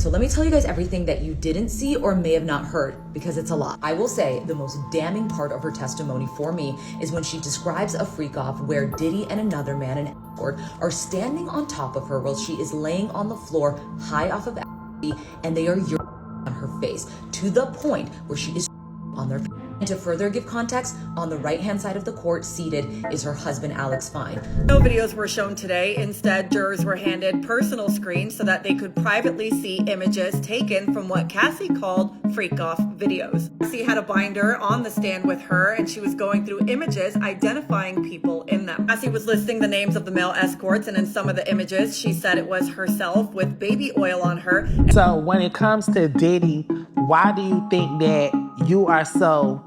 So let me tell you guys everything that you didn't see or may have not heard, because it's a lot. I will say the most damning part of her testimony for me is when she describes a freak off where Diddy and another man, an escort, are standing on top of her while she is laying on the floor high off of ecstasy, and they are urinating on her face to the point where she is on their face. And to further give context, on the right-hand side of the court, seated, is her husband, Alex Fine. No videos were shown today. Instead, jurors were handed personal screens so that they could privately see images taken from what Cassie called freak-off videos. Cassie had a binder on the stand with her, and she was going through images identifying people in them. Cassie was listing the names of the male escorts, and in some of the images, she said it was herself with baby oil on her. So when it comes to Diddy, why do you think that you are so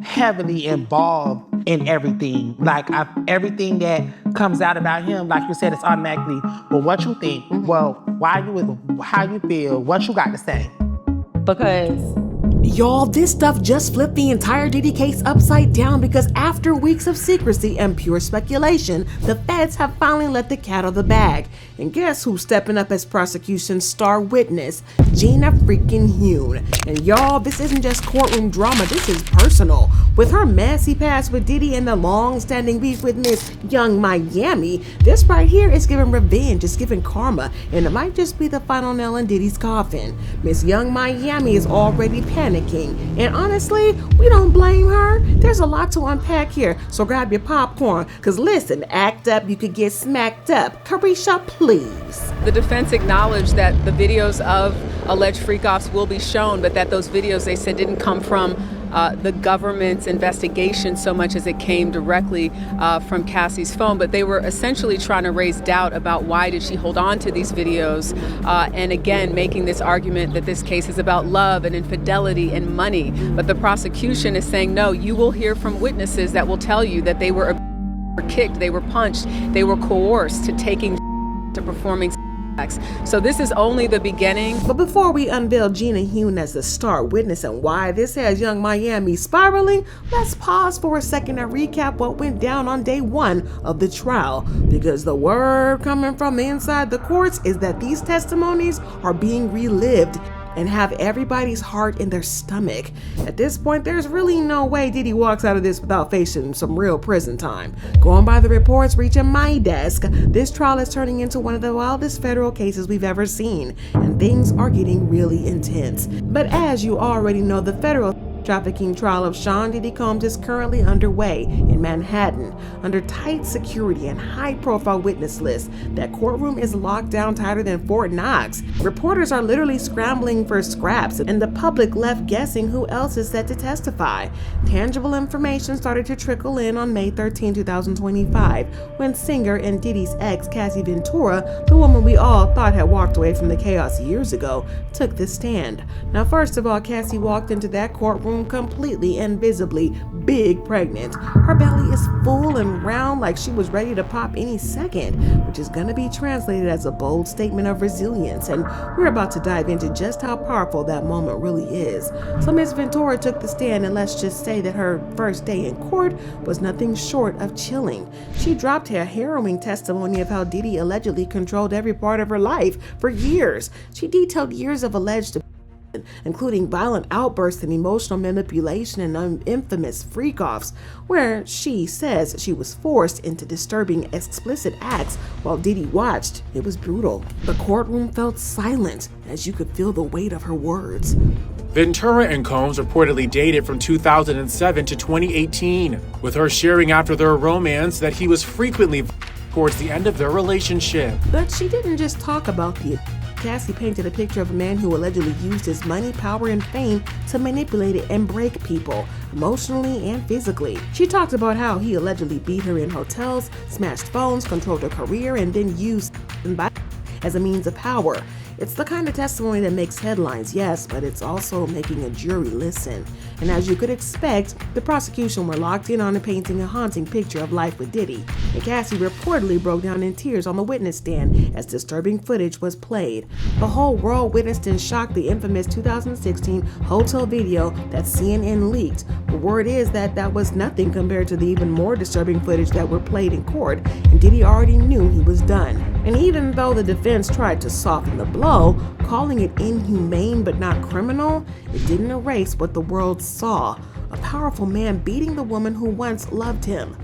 heavily involved in everything? Like everything that comes out about him, like you said, it's automatically, well, what you think? Well, how you feel? What you got to say? Because y'all, this stuff just flipped the entire Diddy case upside down, because after weeks of secrecy and pure speculation, the feds have finally let the cat out of the bag. And guess who's stepping up as prosecution's star witness? Gina freaking Huynh. And y'all, this isn't just courtroom drama, this is personal. With her messy past with Diddy and the long-standing beef with Miss Young Miami, this right here is giving revenge, it's giving karma, and it might just be the final nail in Diddy's coffin. Miss Young Miami is already panicking, and honestly, we don't blame her. There's a lot to unpack here, so grab your popcorn, cause listen, act up, you could get smacked up. Carisha, please. the defense acknowledged that the videos of alleged freak-offs will be shown, but that those videos, they said, didn't come from the government's investigation so much as it came directly from Cassie's phone. But they were essentially trying to raise doubt about why did she hold on to these videos, and again making this argument that this case is about love and infidelity and money. But the prosecution is saying, no, you will hear from witnesses that will tell you that they were kicked, they were punched, they were coerced to taking to performing acts. So this is only the beginning. But before we unveil Gina Huynh as the star witness and why this has Young Miami spiraling, let's pause for a second and recap what went down on day one of the trial. Because the word coming from inside the courts is that these testimonies are being relived and have everybody's heart in their stomach. At this point, there's really no way Diddy walks out of this without facing some real prison time. Going by the reports reaching my desk, this trial is turning into one of the wildest federal cases we've ever seen, and things are getting really intense. But as you already know, the federal trafficking trial of Sean Diddy Combs is currently underway in Manhattan under tight security and high-profile witness lists. That courtroom is locked down tighter than Fort Knox. Reporters are literally scrambling for scraps, and the public left guessing who else is set to testify. Tangible information started to trickle in on May 13, 2025, when singer and Diddy's ex, Cassie Ventura, the woman we all thought had walked away from the chaos years ago, took the stand. Now, first of all, Cassie walked into that courtroom completely and visibly big pregnant. Her belly is full and round like she was ready to pop any second, which is going to be translated as a bold statement of resilience, and we're about to dive into just how powerful that moment really is. So Miss Ventura took the stand, and let's just say that her first day in court was nothing short of chilling. She dropped her harrowing testimony of how Diddy allegedly controlled every part of her life for years. She detailed years of alleged including violent outbursts and emotional manipulation and infamous freak-offs, where she says she was forced into disturbing explicit acts while Diddy watched. It was brutal. The courtroom felt silent as you could feel the weight of her words. Ventura and Combs reportedly dated from 2007 to 2018, with her sharing after their romance that he was frequently towards the end of their relationship. But she didn't just talk about the Cassie painted a picture of a man who allegedly used his money, power, and fame to manipulate it and break people, emotionally and physically. She talked about how he allegedly beat her in hotels, smashed phones, controlled her career, and then used as a means of power. It's the kind of testimony that makes headlines, yes, but it's also making a jury listen. And as you could expect, the prosecution were locked in on painting a haunting picture of life with Diddy, and Cassie reportedly broke down in tears on the witness stand as disturbing footage was played. The whole world witnessed in shock the infamous 2016 hotel video that CNN leaked. The word is that that was nothing compared to the even more disturbing footage that were played in court, and Diddy already knew he was done. And even though the defense tried to soften the blow, calling it inhumane but not criminal, it didn't erase what the world saw. A powerful man beating the woman who once loved him.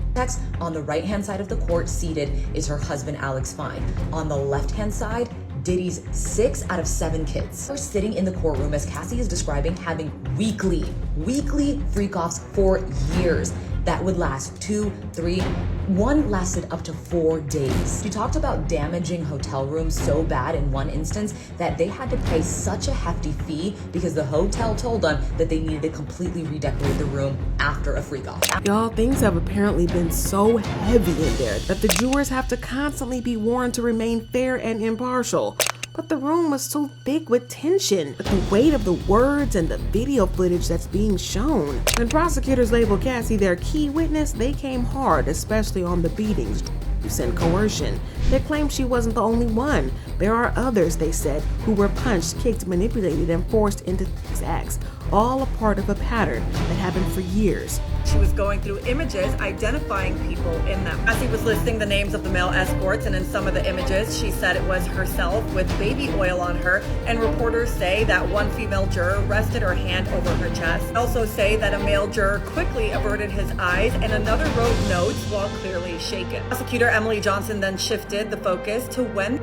On the right-hand side of the court, seated, is her husband, Alex Fine. On the left-hand side, Diddy's 6 out of 7 kids are sitting in the courtroom, as Cassie is describing, having weekly freak-offs for years. That would last 2, 3, one lasted up to 4 days. She talked about damaging hotel rooms so bad in one instance that they had to pay such a hefty fee because the hotel told them that they needed to completely redecorate the room after a freak-off. Y'all, things have apparently been so heavy in there that the jurors have to constantly be warned to remain fair and impartial. But the room was so thick with tension, with the weight of the words and the video footage that's being shown. When prosecutors labeled Cassie their key witness, they came hard, especially on the beatings, abuse, and coercion. They claimed she wasn't the only one. There are others, they said, who were punched, kicked, manipulated, and forced into these acts, all a part of a pattern that happened for years. She was going through images identifying people in them. Cassie was listing the names of the male escorts, and in some of the images she said it was herself with baby oil on her, and reporters say that one female juror rested her hand over her chest. Also say that a male juror quickly averted his eyes and another wrote notes while clearly shaken. Prosecutor Emily Johnson then shifted the focus to when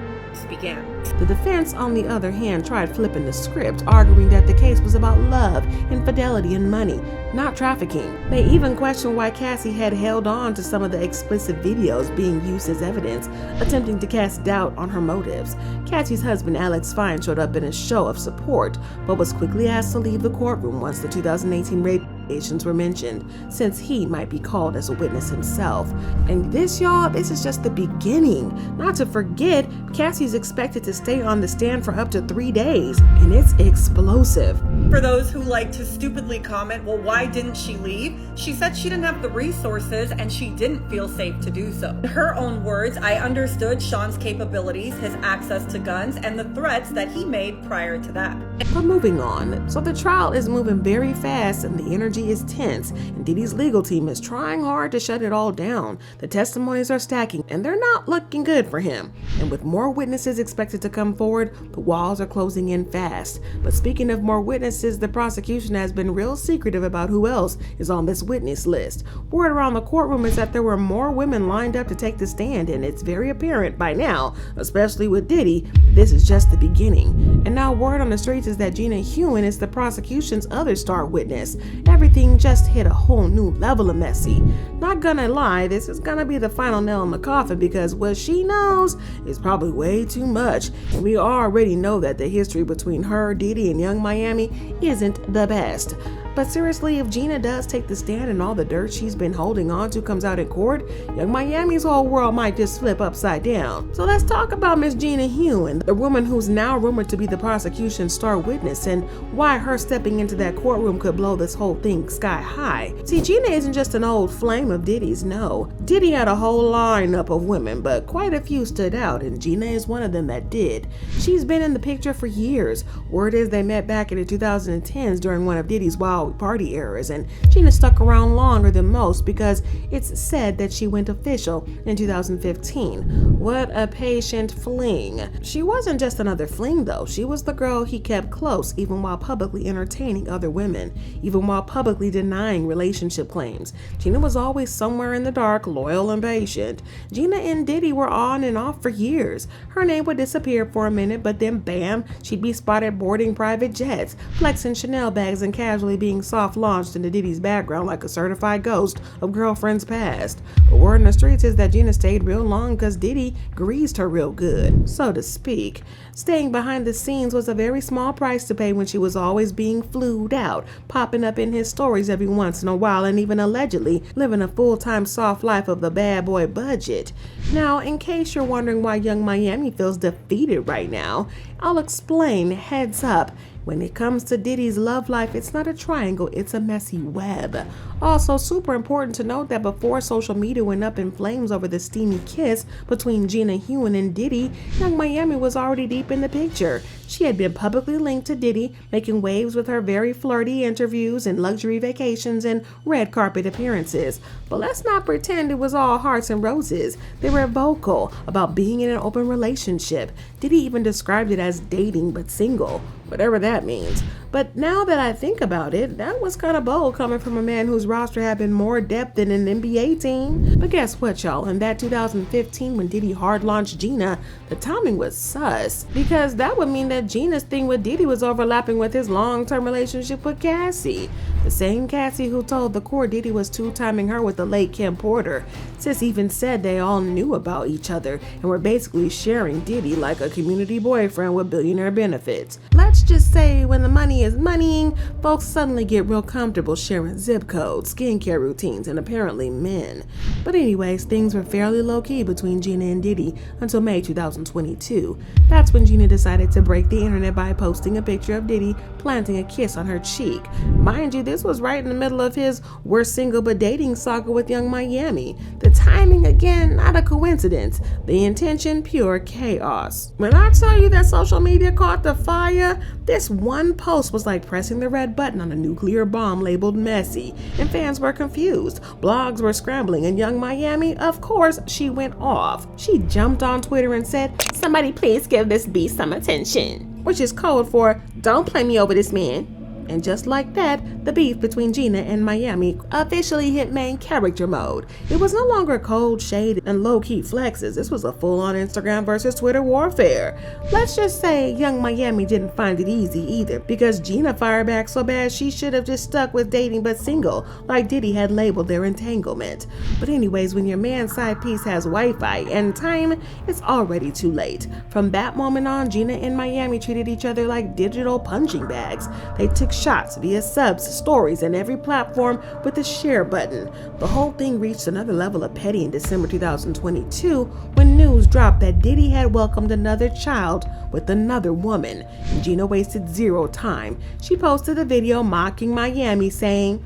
began. The defense, on the other hand, tried flipping the script, arguing that the case was about love, infidelity, and money, not trafficking. They even questioned why Cassie had held on to some of the explicit videos being used as evidence, attempting to cast doubt on her motives. Cassie's husband, Alex Fine, showed up in a show of support, but was quickly asked to leave the courtroom once the 2018 rape allegations were mentioned, since he might be called as a witness himself. And this, y'all, this is just the beginning. Not to forget, Cassie's expected to stay on the stand for up to 3 days, and it's explosive. For those who like to stupidly comment, well, why didn't she leave? She said she didn't have the resources and she didn't feel safe to do so. In her own words, I understood Sean's capabilities, his access to guns, and the threats that he made prior to that. But moving on, so the trial is moving very fast and the energy is tense, and Diddy's legal team is trying hard to shut it all down. The testimonies are stacking and they're not looking good for him. And with more witnesses expected to come forward, the walls are closing in fast. But speaking of more witnesses, the prosecution has been real secretive about who else is on this witness list. Word around the courtroom is that there were more women lined up to take the stand, and it's very apparent by now, especially with Diddy, this is just the beginning. And now word on the streets is that Gina Huynh is the prosecution's other star witness. Everything just hit a whole new level of messy. Not gonna lie, this is gonna be the final nail in the coffin because what she knows is probably way too much. And we already know that the history between her, Diddy, and Young Miami isn't the best. But seriously, if Gina does take the stand and all the dirt she's been holding on to comes out in court, Young Miami's whole world might just flip upside down. So let's talk about Miss Gina Huynh, the woman who's now rumored to be the prosecution's star witness, and why her stepping into that courtroom could blow this whole thing sky high. See, Gina isn't just an old flame of Diddy's, no. Diddy had a whole lineup of women, but quite a few stood out, and Gina is one of them that did. She's been in the picture for years. Word is they met back in the 2010s during one of Diddy's wild party eras, and Gina stuck around longer than most because it's said that she went official in 2015. What a patient fling. She wasn't just another fling though. She was the girl he kept close even while publicly entertaining other women, even while publicly denying relationship claims. Gina was always somewhere in the dark, loyal and patient. Gina and Diddy were on and off for years. Her name would disappear for a minute, but then bam, she'd be spotted boarding private jets, flexing Chanel bags, and casually being soft launched into Diddy's background like a certified ghost of girlfriends past. But word in the streets is that Gina stayed real long because Diddy greased her real good, so to speak. Staying behind the scenes was a very small price to pay when she was always being flued out, popping up in his stories every once in a while, and even allegedly living a full-time soft life of the bad boy budget. Now, in case you're wondering why Young Miami feels defeated right now, I'll explain. Heads up. When it comes to Diddy's love life, it's not a triangle, it's a messy web. Also, super important to note that before social media went up in flames over the steamy kiss between Gina Huynh and Diddy, Young Miami was already deep in the picture. She had been publicly linked to Diddy, making waves with her very flirty interviews and luxury vacations and red carpet appearances. But let's not pretend it was all hearts and roses. They were vocal about being in an open relationship. Diddy even described it as dating but single, whatever that means. But now that I think about it, that was kind of bold coming from a man whose roster had been more depth than an NBA team. But guess what, y'all? In that 2015, when Diddy hard launched Gina, the timing was sus, because that would mean that Gina's thing with Diddy was overlapping with his long-term relationship with Cassie. The same Cassie who told the court Diddy was two-timing her with the late Kim Porter. Sis even said they all knew about each other and were basically sharing Diddy like a community boyfriend with billionaire benefits. Let's just say when the money is moneying, folks suddenly get real comfortable sharing zip codes, skincare routines, and apparently men. But anyways, things were fairly low-key between Gina and Diddy until May 2022. That's when Gina decided to break the internet by posting a picture of Diddy planting a kiss on her cheek. Mind you, this was right in the middle of his "we're single but dating" saga with Young Miami. The timing, again, not a coincidence. The intention, pure chaos. When I tell you that social media caught the fire, this one post was like pressing the red button on a nuclear bomb labeled messy, and fans were confused. Blogs were scrambling, and Young Miami, of course, she went off. She jumped on Twitter and said, "Somebody please give this beast some attention," which is code for "don't play me over this man." And just like that, the beef between Gina and Miami officially hit main character mode. It was no longer cold shade and low-key flexes. This was a full-on Instagram versus Twitter warfare. Let's just say Young Miami didn't find it easy either, because Gina fired back so bad she should have just stuck with dating but single, like Diddy had labeled their entanglement. But anyways, when your man's side piece has Wi-Fi and time, it's already too late. From that moment on, Gina and Miami treated each other like digital punching bags. They took shots via subs, stories, and every platform with the share button. The whole thing reached another level of petty in December 2022 when news dropped that Diddy had welcomed another child with another woman. Gina wasted zero time. She posted a video mocking Miami, saying,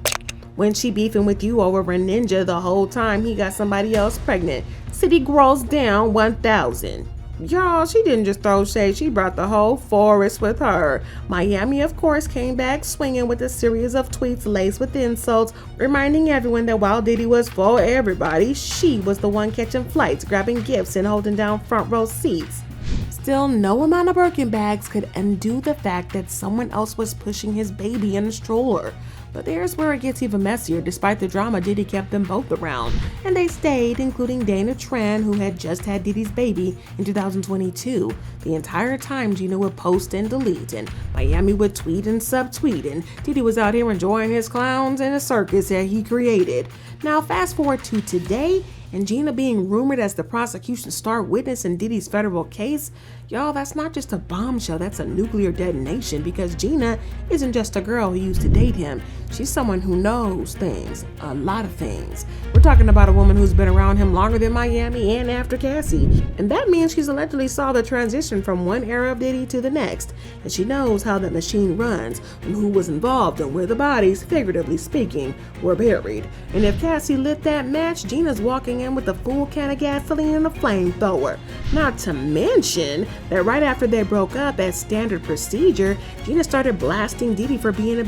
"When she beefing with you over a ninja the whole time he got somebody else pregnant. City girls down 1,000. Y'all, she didn't just throw shade, she brought the whole forest with her. Miami, of course, came back swinging with a series of tweets laced with insults, reminding everyone that while Diddy was for everybody, she was the one catching flights, grabbing gifts, and holding down front row seats. Still, no amount of Birkin bags could undo the fact that someone else was pushing his baby in a stroller. But there's where it gets even messier. Despite the drama, Diddy kept them both around, and they stayed, including Dana Tran, who had just had Diddy's baby in 2022. The entire time, Gina would post and delete, and Miami would tweet and subtweet, and Diddy was out here enjoying his clowns and a circus that he created. Now, fast forward to today, and Gina being rumored as the prosecution's star witness in Diddy's federal case. Y'all, that's not just a bombshell, that's a nuclear detonation, because Gina isn't just a girl who used to date him. She's someone who knows things, a lot of things. We're talking about a woman who's been around him longer than Miami and after Cassie. And that means she's allegedly saw the transition from one era of Diddy to the next. And she knows how that machine runs and who was involved and where the bodies, figuratively speaking, were buried. And if Cassie lit that match, Gina's walking in with a full can of gasoline and a flamethrower. Not to mention that right after they broke up, as standard procedure, Gina started blasting Diddy for being a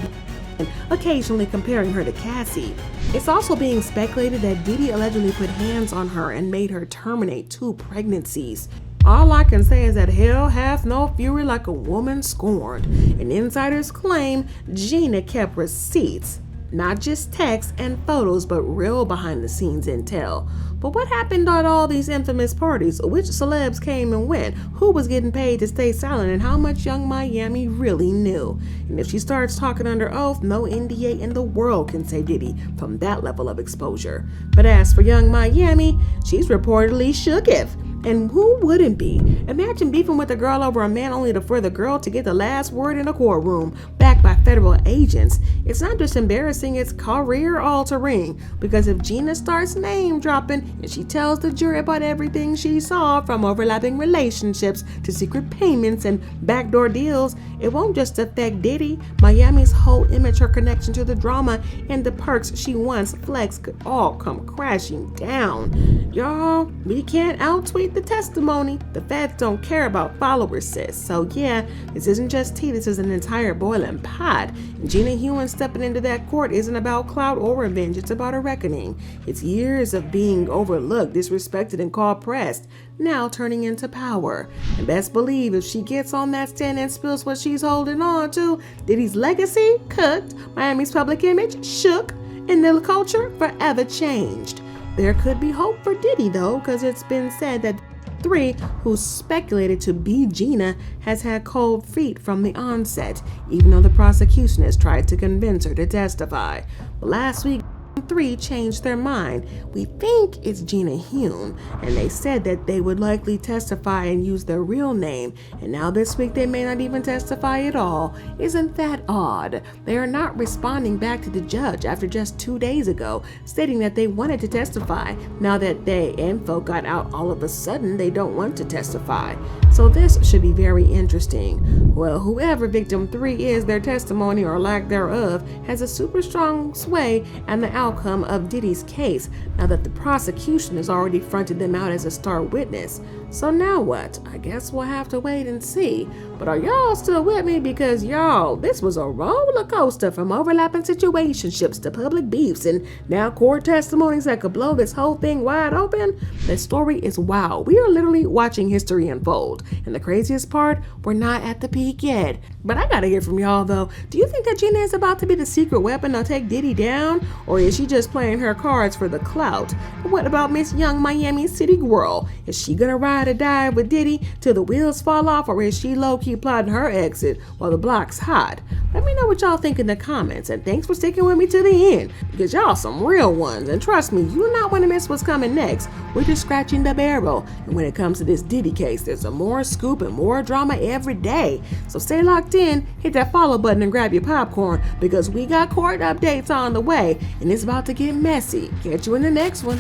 and occasionally comparing her to Cassie. It's also being speculated that Diddy allegedly put hands on her and made her terminate 2 pregnancies. All I can say is that hell hath no fury like a woman scorned. And insiders claim Gina kept receipts, not just texts and photos, but real behind the scenes intel. But what happened at all these infamous parties? Which celebs came and went? Who was getting paid to stay silent? And how much Young Miami really knew? And if she starts talking under oath, no NDA in the world can save Diddy from that level of exposure. But as for Young Miami, she's reportedly shooketh. And who wouldn't be? Imagine beefing with a girl over a man only for the girl to get the last word in a courtroom, backed by federal agents. It's not just embarrassing, it's career altering. Because if Gina starts name dropping and she tells the jury about everything she saw, from overlapping relationships to secret payments and backdoor deals, it won't just affect Diddy. Miami's whole image, her connection to the drama, and the perks she once flexed could all come crashing down. Y'all, we can't out-tweet the testimony. The feds don't care about followers, sis. So yeah, this isn't just tea, this is an entire boiling pot. And Gina Huynh stepping into that court isn't about clout or revenge, it's about a reckoning. It's years of being overlooked, disrespected, and called pressed, now turning into power. And best believe if she gets on that stand and spills what she's holding on to, Diddy's legacy cooked, Miami's public image shook, and the culture forever changed. There could be hope for Diddy though, because it's been said that 3, who's speculated to be Gina, has had cold feet from the onset, even though the prosecution has tried to convince her to testify. But last week, 3 changed their mind. We think it's Gina Huynh, and they said that they would likely testify and use their real name, and now this week they may not even testify at all. Isn't that odd? They are not responding back to the judge after just 2 days ago, stating that they wanted to testify. Now that they info got out all of a sudden, they don't want to testify. So this should be very interesting. Well, whoever victim 3 is, their testimony or lack thereof has a super strong sway and the outcome of Diddy's case, now that the prosecution has already fronted them out as a star witness. So now what? I guess we'll have to wait and see. But are y'all still with me? Because y'all, this was a roller coaster from overlapping situationships to public beefs and now court testimonies that could blow this whole thing wide open. The story is wild. We are literally watching history unfold. And the craziest part, we're not at the peak yet. But I gotta hear from y'all though. Do you think that Gina is about to be the secret weapon to take Diddy down? Or is she just playing her cards for the clout? And what about Miss Young Miami City Girl? Is she gonna ride or die with Diddy till the wheels fall off, or is she low-key plotting her exit while the block's hot? Let me know what y'all think in the comments, and thanks for sticking with me to the end, because y'all some real ones, and trust me, you do not want to miss what's coming next. We're just scratching the barrel, and when it comes to this Diddy case, there's a more scoop and more drama every day. So stay locked in, hit that follow button, and grab your popcorn, because we got court updates on the way, and it's about to get messy. Catch you in the next one.